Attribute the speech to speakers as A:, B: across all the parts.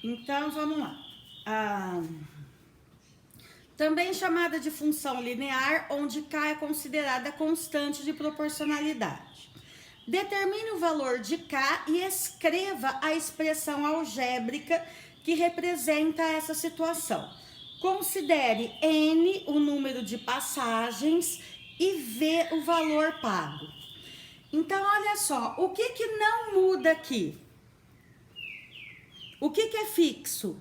A: Então, vamos lá. Também chamada de função linear, onde K é considerada constante de proporcionalidade. Determine o valor de K e escreva a expressão algébrica que representa essa situação. Considere N o número de passagens e V o valor pago. Então, olha só, o que não muda aqui? O que é fixo?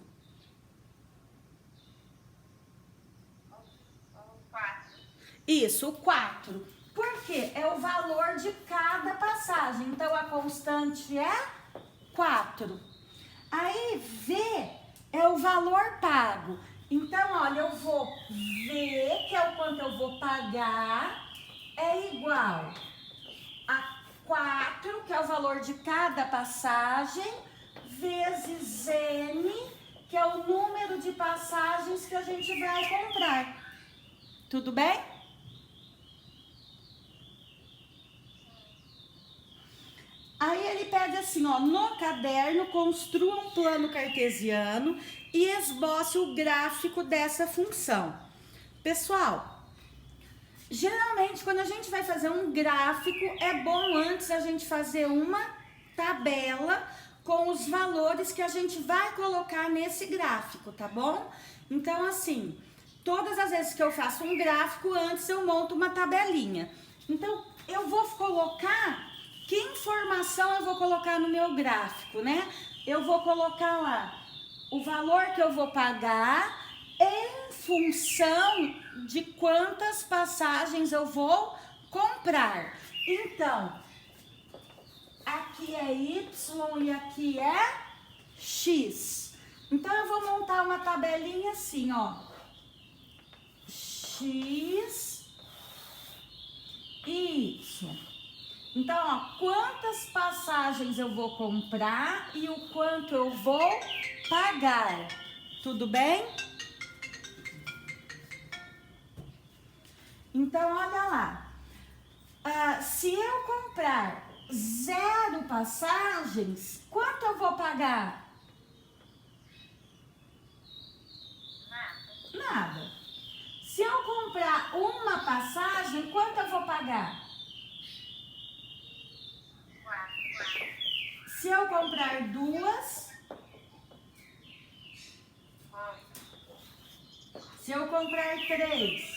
A: Isso, o 4. Por quê? É o valor de cada passagem. Então, a constante é 4. Aí, V é o valor pago. Então, olha, eu vou V, que é o quanto eu vou pagar, é igual a 4, que é o valor de cada passagem, vezes N, que é o número de passagens que a gente vai comprar. Tudo bem? Aí ele pede assim, ó, no caderno, construa um plano cartesiano e esboce o gráfico dessa função. Pessoal, geralmente quando a gente vai fazer um gráfico, é bom antes a gente fazer uma tabela com os valores que a gente vai colocar nesse gráfico, tá bom? Então, assim, todas as vezes que eu faço um gráfico, antes eu monto uma tabelinha. Então, eu vou colocar... Que informação eu vou colocar no meu gráfico, né? Eu vou colocar lá o valor que eu vou pagar em função de quantas passagens eu vou comprar. Então, aqui é Y e aqui é X. Então, eu vou montar uma tabelinha assim, ó. X e Y. Então, ó, quantas passagens eu vou comprar e o quanto eu vou pagar. Tudo bem? Então, olha lá. Se eu comprar 0 passagens, quanto eu vou pagar? Nada. Se eu comprar uma passagem, quanto eu vou pagar? Se eu comprar 2, se eu comprar 3,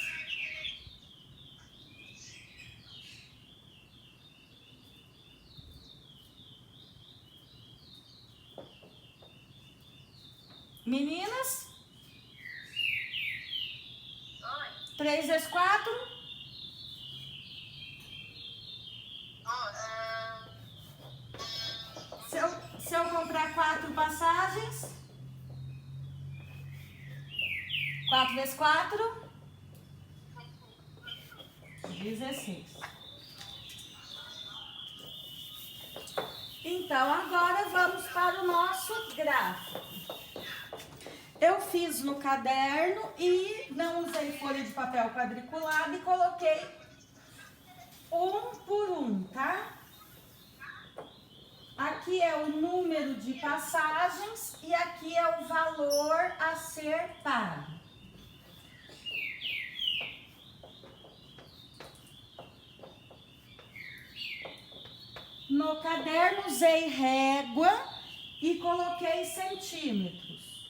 A: meninas? 3 vezes 4? Se eu comprar 4 passagens, 4 vezes 4? 16. Então, agora vamos para o nosso gráfico. Eu fiz no caderno e não usei folha de papel quadriculado e coloquei um por um, tá? Aqui é o número de passagens e aqui é o valor a ser pago. No caderno usei régua e coloquei centímetros.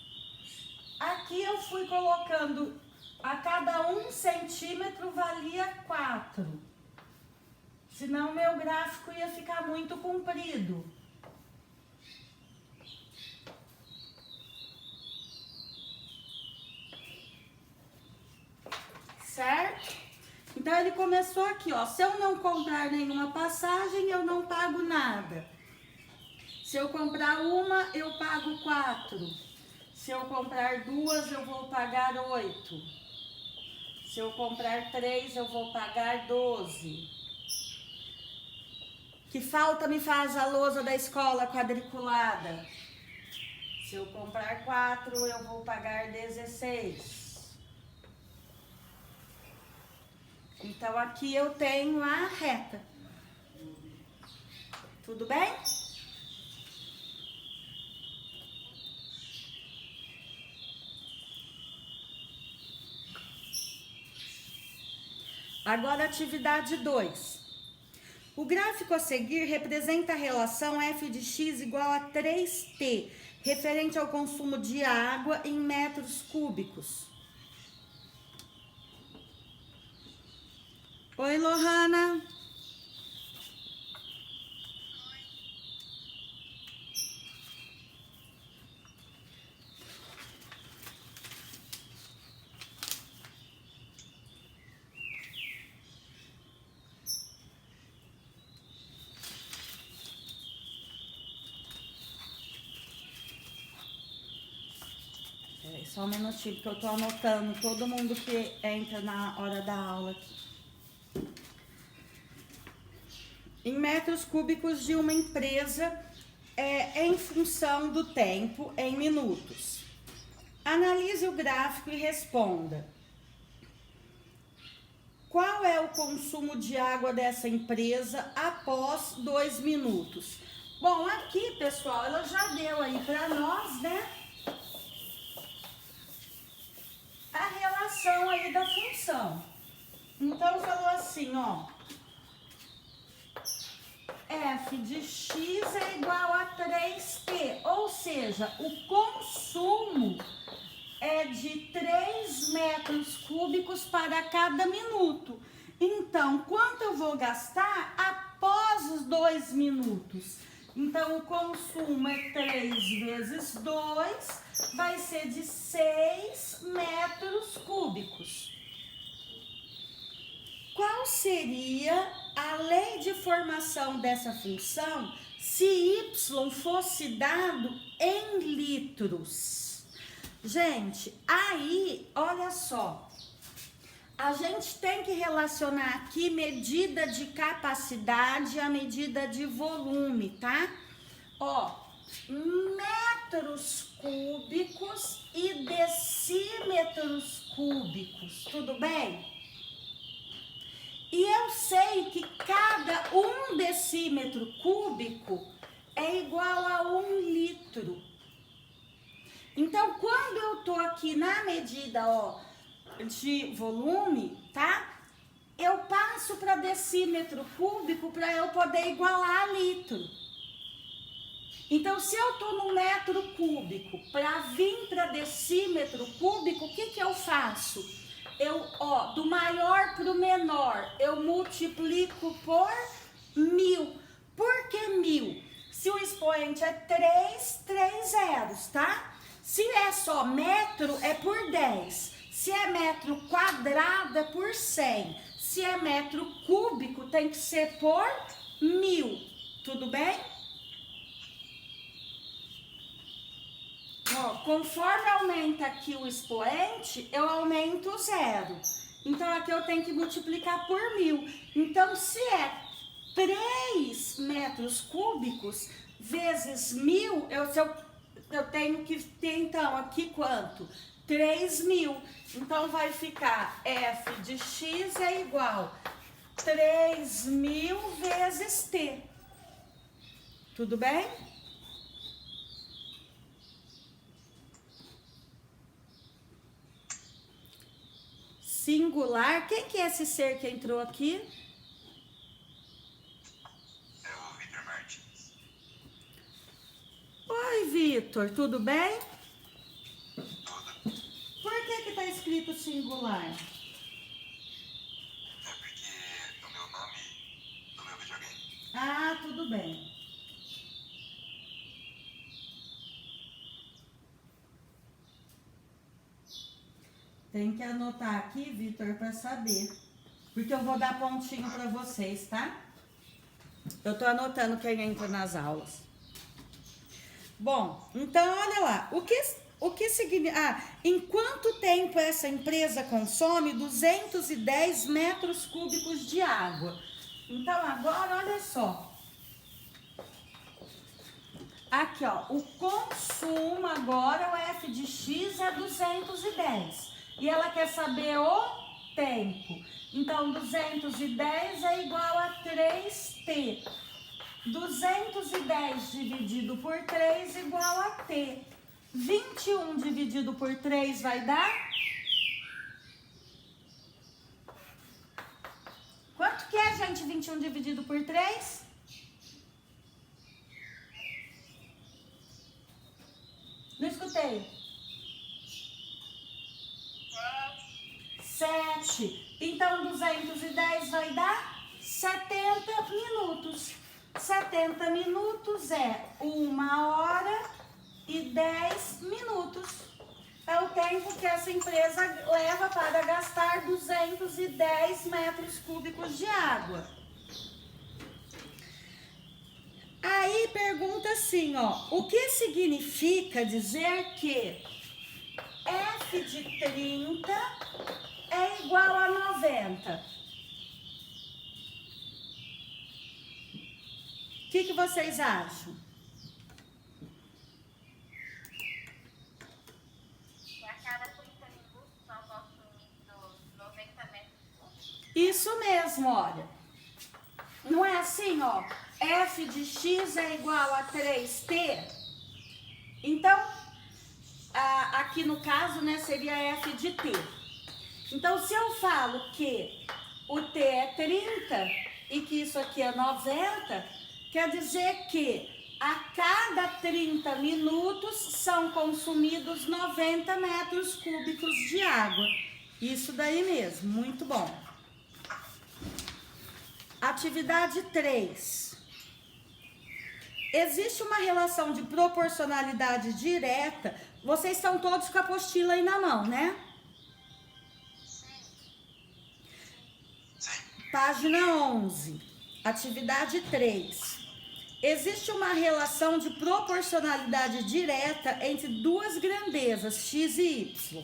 A: Aqui eu fui colocando, a cada 1 centímetro valia 4. Senão meu gráfico ia ficar muito comprido. Certo? Então, ele começou aqui, ó. Se eu não comprar nenhuma passagem, eu não pago nada. Se eu comprar uma, eu pago 4. Se eu comprar 2, eu vou pagar 8. Se eu comprar 3, eu vou pagar 12. Que falta me faz a lousa da escola quadriculada? Se eu comprar 4, eu vou pagar 16. Então, aqui eu tenho a reta. Tudo bem? Agora, atividade 2. O gráfico a seguir representa a relação f de x igual a 3t, referente ao consumo de água em metros cúbicos. Oi, Lohana. Só um minutinho, porque eu tô anotando todo mundo que entra na hora da aula aqui. Em metros cúbicos de uma empresa, em função do tempo, em minutos. Analise o gráfico e responda. Qual é o consumo de água dessa empresa após 2 minutos? Bom, aqui, pessoal, ela já deu aí para nós, né? A relação aí da função. Então, falou assim, ó. F de x é igual a 3t, ou seja, o consumo é de 3 metros cúbicos para cada minuto. Então, quanto eu vou gastar após os 2 minutos? Então, o consumo é 3 vezes 2, vai ser de 6 metros cúbicos. Qual seria a lei de formação dessa função se y fosse dado em litros? Gente, aí, olha só, a gente tem que relacionar aqui medida de capacidade à medida de volume, tá? Ó, metros cúbicos e decímetros cúbicos, tudo bem? E eu sei que cada 1 decímetro cúbico é igual a 1 litro. Então, quando eu tô aqui na medida, ó, de volume, tá? Eu passo para decímetro cúbico para eu poder igualar a litro. Então, se eu tô no metro cúbico para vir para decímetro cúbico, o que eu faço? Eu, ó, do maior para o menor, eu multiplico por 1000. Por que 1000? Se o expoente é 3, 3 zeros, tá? Se é só metro, é por 10. Se é metro quadrado, é por 100. Se é metro cúbico, tem que ser por 1000. Tudo bem? Ó, conforme aumenta aqui o expoente, eu aumento o zero. Então, aqui eu tenho que multiplicar por 1000. Então, se é 3 metros cúbicos vezes 1000, eu tenho que ter, então, aqui quanto? 3000. Então, vai ficar f de x é igual a 3000 vezes t. Tudo bem? Singular. Quem que é esse ser que entrou aqui?
B: É o Vitor Martins.
A: Oi, Vitor, tudo bem?
B: Tudo.
A: Por que tá escrito singular?
B: É porque no meu nome do meu videogame.
A: Ah, tudo bem. Tem que anotar aqui, Vitor, para saber. Porque eu vou dar pontinho para vocês, tá? Eu tô anotando quem entra nas aulas. Bom, então olha lá. O que significa? Em quanto tempo essa empresa consome 210 metros cúbicos de água? Então agora olha só. Aqui, ó, o consumo agora, o f de x é 210. E ela quer saber o tempo. Então, 210 é igual a 3t. 210 dividido por 3 igual a t. 21 dividido por 3 vai dar? gente, 21 dividido por 3? Não escutei. 7. Então, 210 vai dar 70 minutos. 70 minutos é 1h10. É o tempo que essa empresa leva para gastar 210 metros cúbicos de água. Aí pergunta assim, ó, o que significa dizer que F de 30 é igual a 90? O que vocês acham? Isso mesmo, olha. Não é assim, ó. F de x é igual a 3t. Então, aqui no caso, né, seria F de t. Então, se eu falo que o t é 30 e que isso aqui é 90, quer dizer que a cada 30 minutos são consumidos 90 metros cúbicos de água. Isso daí mesmo, muito bom. Atividade 3. Existe uma relação de proporcionalidade direta. Vocês estão todos com a apostila aí na mão, né?
B: Sim.
A: Página 11. Atividade 3. Existe uma relação de proporcionalidade direta entre duas grandezas, x e y.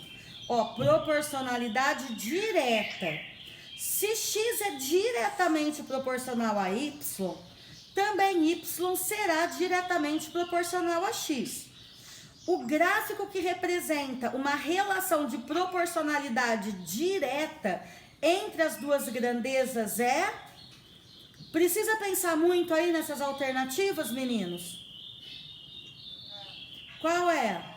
A: Ó, proporcionalidade direta. Se x é diretamente proporcional a y, também y será diretamente proporcional a x. O gráfico que representa uma relação de proporcionalidade direta entre as duas grandezas é... Precisa pensar muito aí nessas alternativas, meninos? Qual é?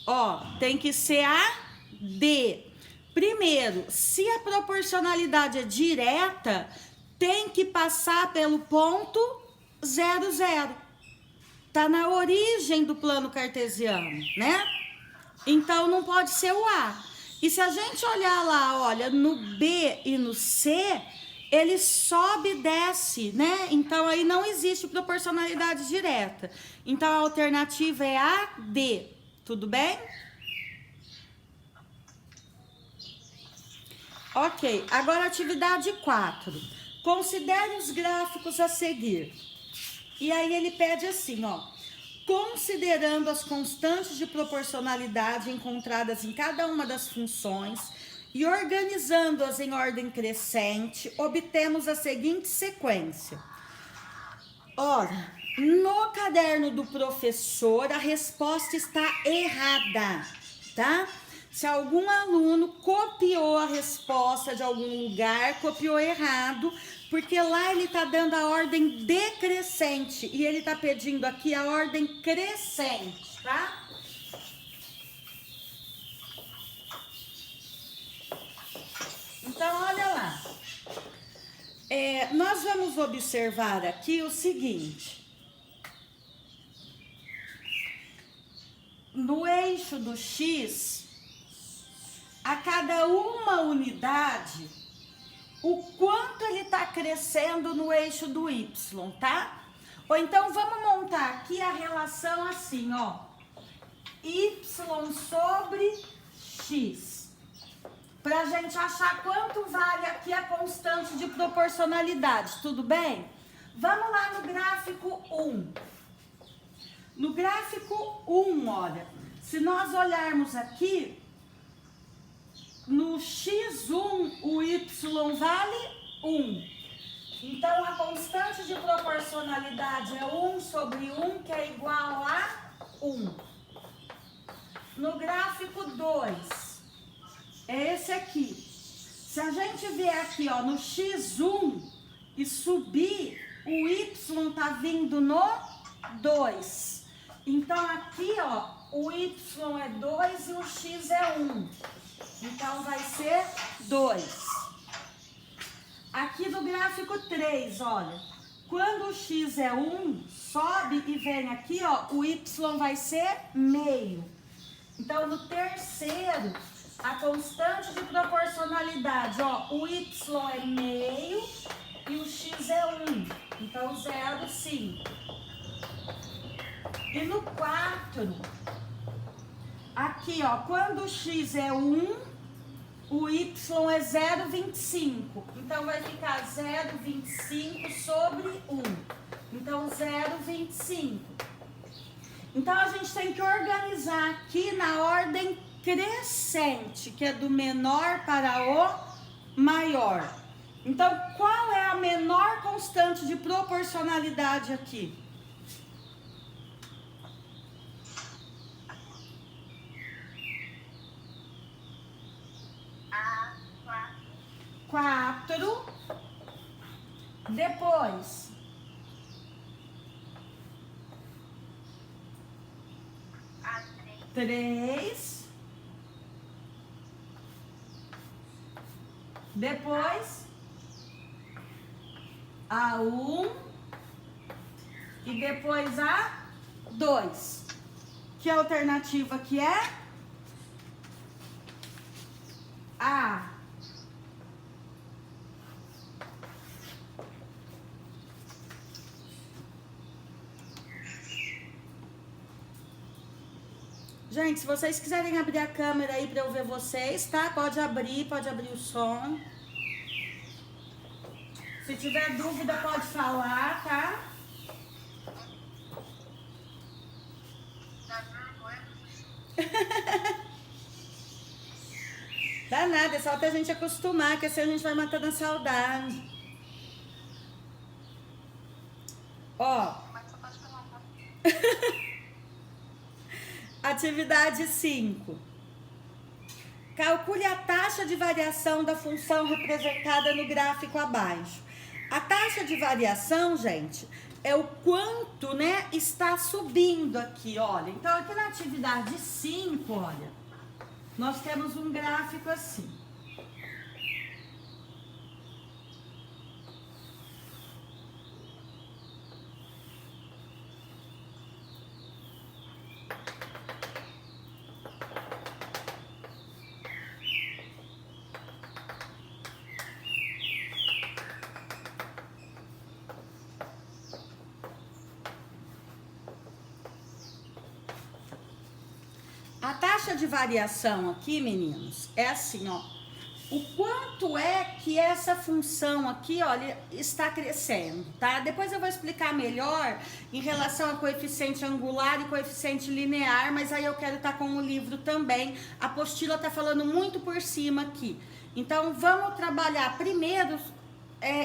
A: Ó, tem que ser a D. Primeiro, se a proporcionalidade é direta, tem que passar pelo ponto 0, 0. Tá na origem do plano cartesiano, né? Então, não pode ser o A. E se a gente olhar lá, olha, no B e no C, ele sobe e desce, né? Então, aí não existe proporcionalidade direta. Então, a alternativa é a D. Tudo bem? Ok, agora atividade 4. Considere os gráficos a seguir. E aí ele pede assim, ó. Considerando as constantes de proporcionalidade encontradas em cada uma das funções e organizando-as em ordem crescente, obtemos a seguinte sequência. Ora, no caderno do professor, a resposta está errada, tá? Se algum aluno copiou a resposta de algum lugar, copiou errado, porque lá ele está dando a ordem decrescente e ele está pedindo aqui a ordem crescente, tá? Então, olha lá. Nós vamos observar aqui o seguinte. No eixo do X, a cada uma unidade, o quanto ele está crescendo no eixo do Y, tá? Ou então vamos montar aqui a relação assim, ó. Y sobre X. Pra gente achar quanto vale aqui a constante de proporcionalidade, tudo bem? Vamos lá no gráfico 1. No gráfico 1, olha, se nós olharmos aqui, no x1 o y vale 1. Então, a constante de proporcionalidade é 1 sobre 1, que é igual a 1. No gráfico 2, é esse aqui. Se a gente vier aqui, ó, no x1 e subir, o y tá vindo no 2. Então, aqui, ó, o y é 2 e o x é 1. Então, vai ser 2. Aqui no gráfico 3, olha, quando o x é 1, sobe e vem aqui, ó, o y vai ser meio. Então, no terceiro, a constante de proporcionalidade, ó, o y é meio e o x é 1. Então, 0,5. E no 4, aqui, ó, quando o x é 1, o y é 0,25. Então, vai ficar 0,25 sobre 1. Então, 0,25. Então, a gente tem que organizar aqui na ordem crescente, que é do menor para o maior. Então, qual é a menor constante de proporcionalidade aqui? Quatro. Depois, três. Depois, a 1. E depois a 2. Que alternativa que é? A. Gente, se vocês quiserem abrir a câmera aí para eu ver vocês, tá? Pode abrir o som. Se tiver dúvida, pode falar, tá? Dá nada, é só até a gente acostumar, que assim a gente vai matando a saudade. Ó. Atividade 5. Calcule a taxa de variação da função representada no gráfico abaixo. A taxa de variação, gente, é o quanto, né, está subindo aqui, olha. Então, aqui na atividade 5, olha, nós temos um gráfico assim. A taxa de variação aqui, meninos, é assim, ó. O quanto é que essa função aqui, olha, está crescendo, tá? Depois eu vou explicar melhor em relação a coeficiente angular e coeficiente linear, mas aí eu quero estar com o livro também. A apostila tá falando muito por cima aqui. Então, vamos trabalhar primeiro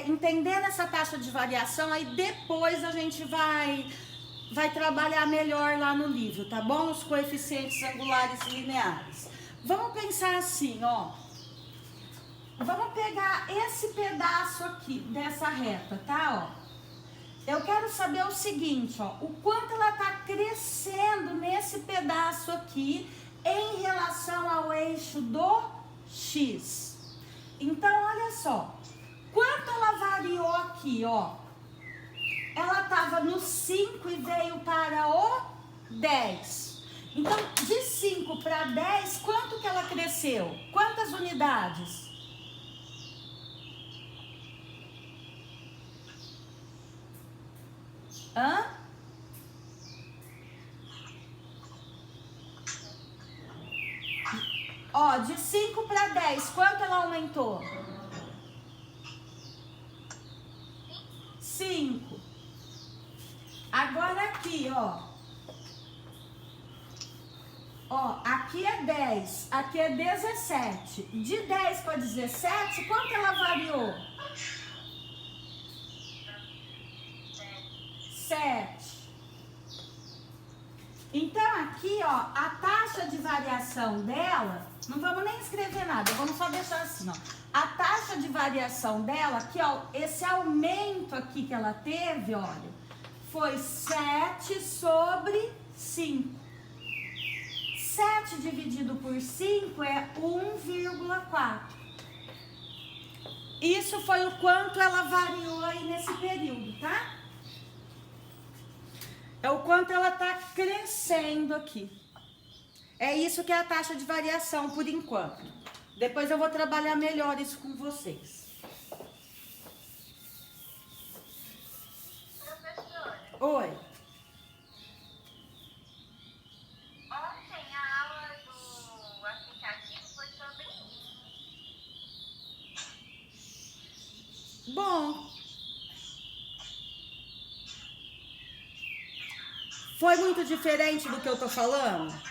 A: entendendo essa taxa de variação, aí depois a gente vai trabalhar melhor lá no livro, tá bom? Os coeficientes angulares e lineares. Vamos pensar assim, ó. Vamos pegar esse pedaço aqui dessa reta, tá? Ó. Eu quero saber o seguinte, ó. O quanto ela tá crescendo nesse pedaço aqui em relação ao eixo do X. Então, olha só. Quanto ela variou aqui, ó? Ela estava no 5 e veio para o 10. Então, de 5 para 10, quanto que ela cresceu? Quantas unidades? Hã? Ó, de 5 para 10, quanto ela aumentou? 5. Agora aqui, ó. Ó, aqui é 10, aqui é 17. De 10 para 17, quanto ela variou? 7. Então aqui, ó, a taxa de variação dela, não vamos nem escrever nada, vamos só deixar assim, ó. A taxa de variação dela, aqui, ó, esse aumento aqui que ela teve, olha, foi 7 sobre 5. 7 dividido por 5 é 1,4. Isso foi o quanto ela variou aí nesse período, tá? É o quanto ela tá crescendo aqui. É isso que é a taxa de variação por enquanto. Depois eu vou trabalhar melhor isso com vocês.
C: Professora,
A: Oi.
C: ontem a aula do aplicativo foi sobre isso.
A: Bom. Foi muito diferente do que eu tô falando?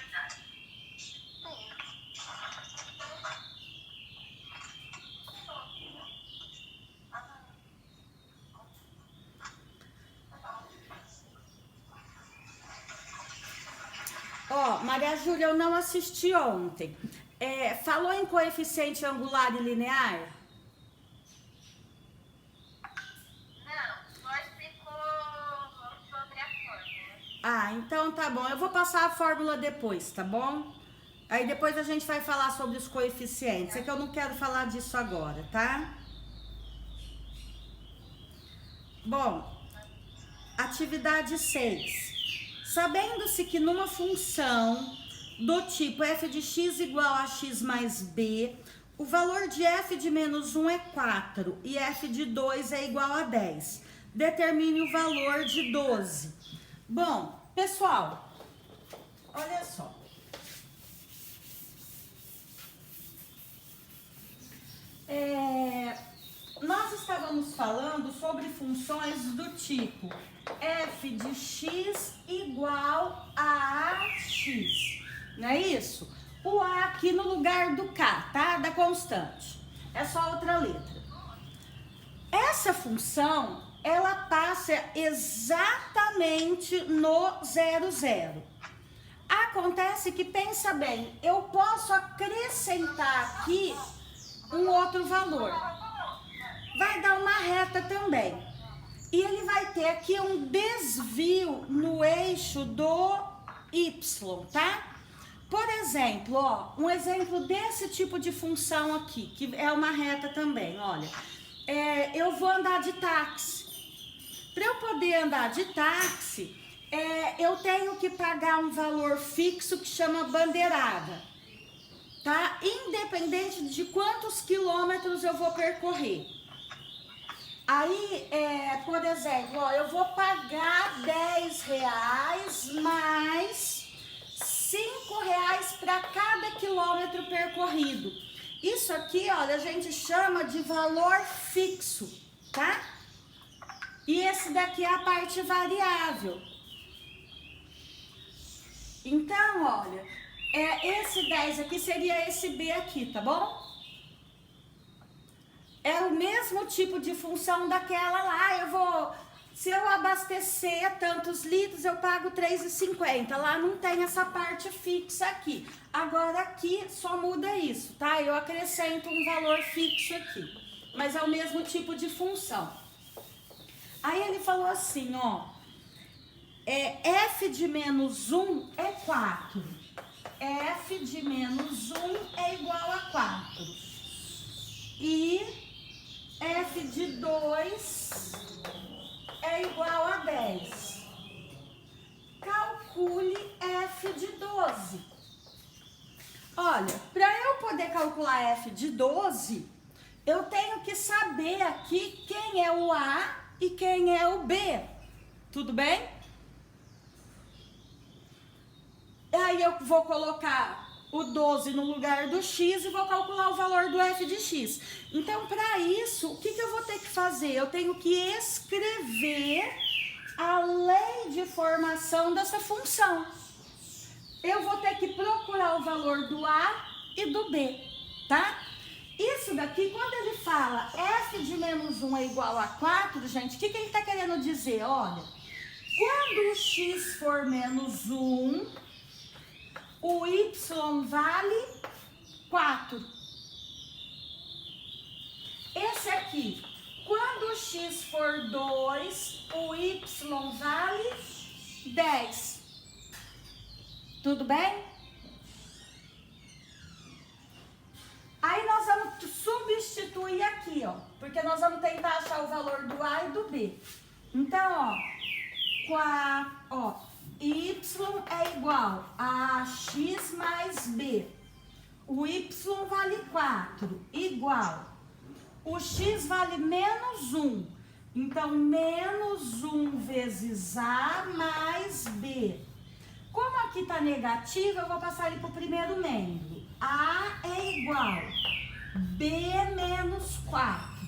A: Ó, Maria Júlia, eu não assisti ontem. Falou em coeficiente angular e linear?
C: Não, só explicou sobre a fórmula.
A: Ah, então tá bom. Eu vou passar a fórmula depois, tá bom? Aí depois a gente vai falar sobre os coeficientes. É que eu não quero falar disso agora, tá? Bom, atividade 6. Sabendo-se que numa função do tipo f de x igual a x mais b, o valor de f de menos 1 é 4 e f de 2 é igual a 10. Determine o valor de 12. Bom, pessoal, olha só. Nós estávamos falando sobre funções do tipo f de x igual a ax, não é isso? O a aqui no lugar do k, tá? Da constante. É só outra letra. Essa função, ela passa exatamente no 0, 0. Acontece que, pensa bem, eu posso acrescentar aqui um outro valor. Vai dar uma reta também. E ele vai ter aqui um desvio no eixo do y, tá? Por exemplo, ó, um exemplo desse tipo de função aqui, que é uma reta também, olha. Eu vou andar de táxi. Para eu poder andar de táxi, eu tenho que pagar um valor fixo que chama bandeirada, tá? Independente de quantos quilômetros eu vou percorrer. Aí, por exemplo, ó, eu vou pagar R$10 mais R$5 para cada quilômetro percorrido. Isso aqui, olha, a gente chama de valor fixo, tá? E esse daqui é a parte variável. Então, olha, esse 10 aqui seria esse B aqui, tá bom? É o mesmo tipo de função daquela lá. Se eu abastecer tantos litros, eu pago R$3,50. Lá não tem essa parte fixa aqui. Agora aqui só muda isso, tá? Eu acrescento um valor fixo aqui. Mas é o mesmo tipo de função. Aí ele falou assim, ó. F de menos 1 é 4. F de menos 1 é igual a 4. E f de 2 é igual a 10. Calcule f de 12. Olha, para eu poder calcular f de 12, eu tenho que saber aqui quem é o A e quem é o B. Tudo bem? Aí eu vou colocar o 12 no lugar do x e vou calcular o valor do f de x. Então, para isso, o que eu vou ter que fazer? Eu tenho que escrever a lei de formação dessa função. Eu vou ter que procurar o valor do A e do B, tá? Isso daqui, quando ele fala f de menos 1 é igual a 4, gente, o que ele está querendo dizer? Olha, quando o x for menos 1... o y vale 4. Esse aqui, quando o x for 2, o y vale 10. Tudo bem? Aí nós vamos substituir aqui, ó, porque nós vamos tentar achar o valor do A e do B. Então, y é igual a x mais b. O y vale 4, igual. O x vale menos 1. Então, menos 1 vezes a mais b. Como aqui está negativo, eu vou passar ele para o primeiro membro. A é igual b menos 4.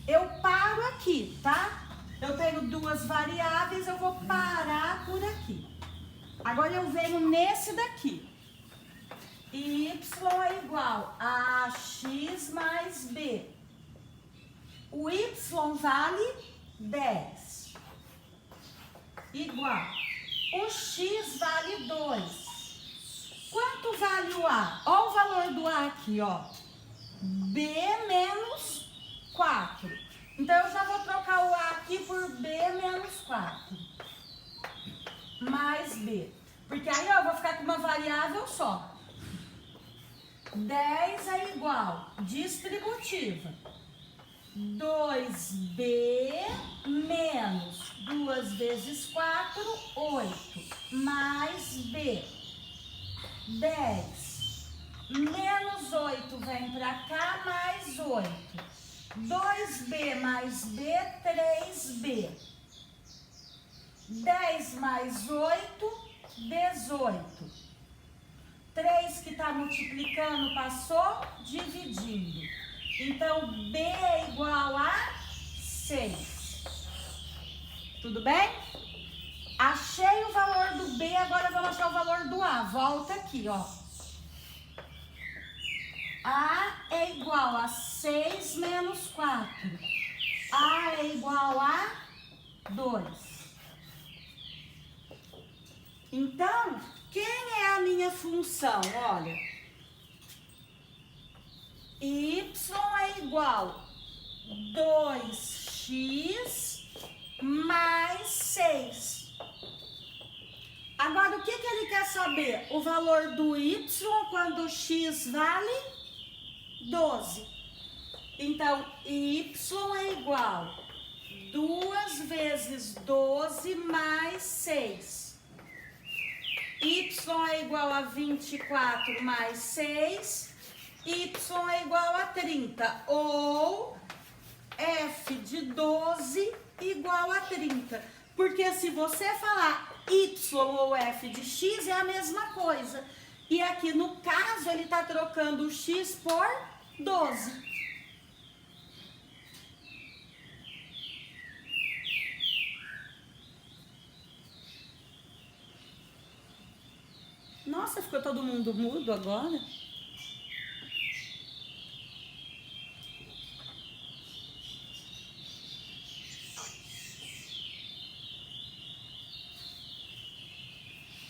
A: Eu paro aqui, tá? Eu tenho duas variáveis, eu vou parar por aqui. Agora eu venho nesse daqui. Y é igual a x mais b. O y vale 10. Igual. O x vale 2. Quanto vale o A? Olha o valor do A aqui, ó. B menos 4. Então, eu já vou trocar o A aqui por B menos 4. Mais B. Porque aí, ó, eu vou ficar com uma variável só. 10 é igual, distributiva. 2B menos 2 vezes 4, 8. Mais B. 10. Menos 8 vem pra cá, mais 8. 2B mais B, 3B. 10 mais 8, 18. 3 que está multiplicando passou, dividindo. Então, B é igual a 6. Tudo bem? Achei o valor do B, agora vamos achar o valor do A. Volta aqui, ó. A é igual a 6 menos 4. A é igual a 2. Então, quem é a minha função? Olha, y é igual a 2x mais 6. Agora, o que ele quer saber? O valor do y quando o x vale 12. Então, y é igual a 2 vezes 12 mais 6. Y é igual a 24 mais 6. Y é igual a 30. Ou f de 12 igual a 30. Porque se você falar y ou f de x é a mesma coisa. E aqui no caso ele está trocando o x por 12. Nossa, ficou todo mundo mudo agora?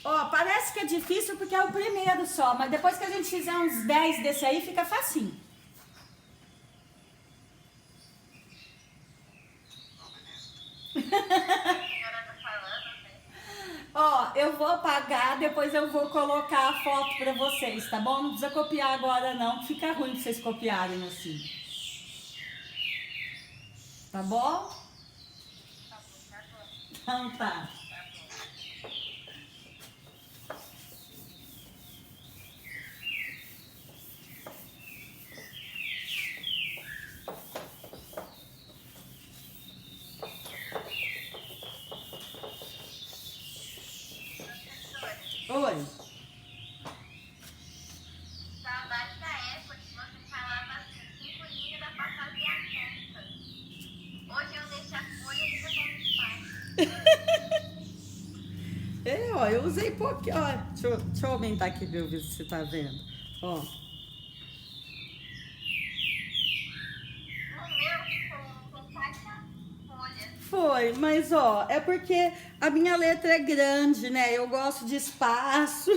A: Ó, parece que é difícil porque é o primeiro só, mas depois que a gente fizer uns 10 desse aí, fica facinho. Ó, eu vou apagar, depois eu vou colocar a foto pra vocês, tá bom? Não precisa copiar agora não, que fica ruim pra vocês copiarem assim. Tá bom? Então tá. Oi.
C: Saudade da época que você falava assim, 5 linhas dá pra fazer a conta. Hoje eu deixo a folha e você faz.
A: Ó, eu usei pouquinho. Ó, deixa eu aumentar aqui pra eu ver se você tá vendo. Ó.
C: No meu ficou quase a folha.
A: Foi, mas ó, é porque a minha letra é grande, né? Eu gosto de espaço.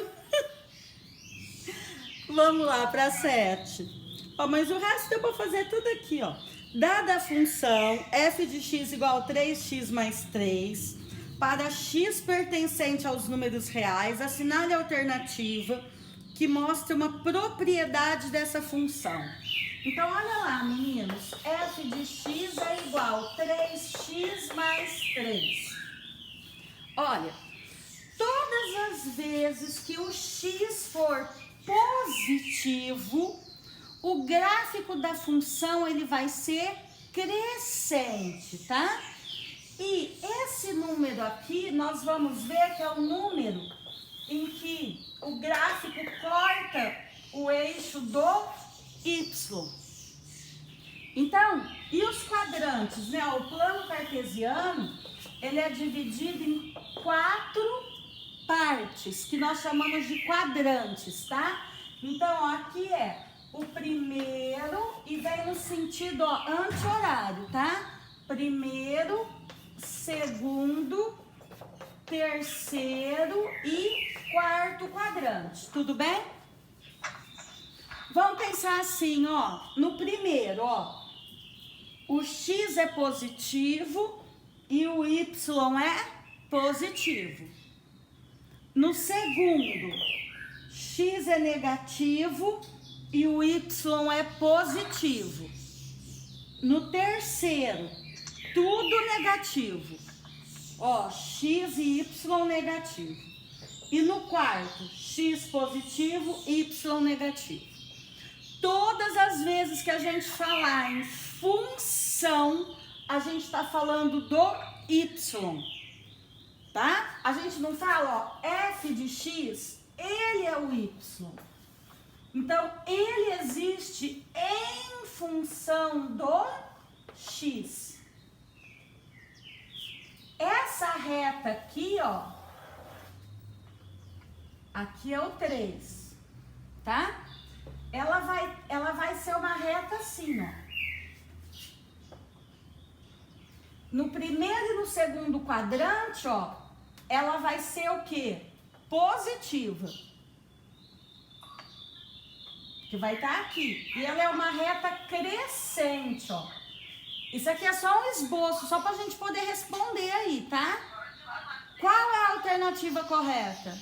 A: Vamos lá para 7. Ó, mas o resto deu para fazer tudo aqui, ó. Dada a função f de x igual a 3x mais 3, para x pertencente aos números reais, assinale a alternativa que mostra uma propriedade dessa função. Então, olha lá, meninos, f de x é igual a 3x mais 3. Olha, todas as vezes que o x for positivo, o gráfico da função ele vai ser crescente, tá? E esse número aqui, nós vamos ver que é o número em que o gráfico corta o eixo do y. Então, e os quadrantes, né? O plano cartesiano, ele é dividido em 4 partes, que nós chamamos de quadrantes, tá? Então, ó, aqui é o primeiro e vem no sentido anti-horário, tá? Primeiro, segundo, terceiro e quarto quadrante, tudo bem? Vamos pensar assim, ó, no primeiro, ó, o x é positivo e o y é positivo. No segundo, x é negativo e o y é positivo. No terceiro, tudo negativo. Ó, x e y negativo. E no quarto, x positivo, y negativo. Todas as vezes que a gente falar em função, a gente está falando do y, tá? A gente não fala, ó, f de x, ele é o y. Então, ele existe em função do x. Essa reta aqui, ó, aqui é o 3, tá? Ela vai ser uma reta assim, ó. No primeiro e no segundo quadrante, ó, ela vai ser o quê? Positiva. Que vai estar aqui. E ela é uma reta crescente, ó. Isso aqui é só um esboço, só pra gente poder responder aí, tá? Qual é a alternativa correta?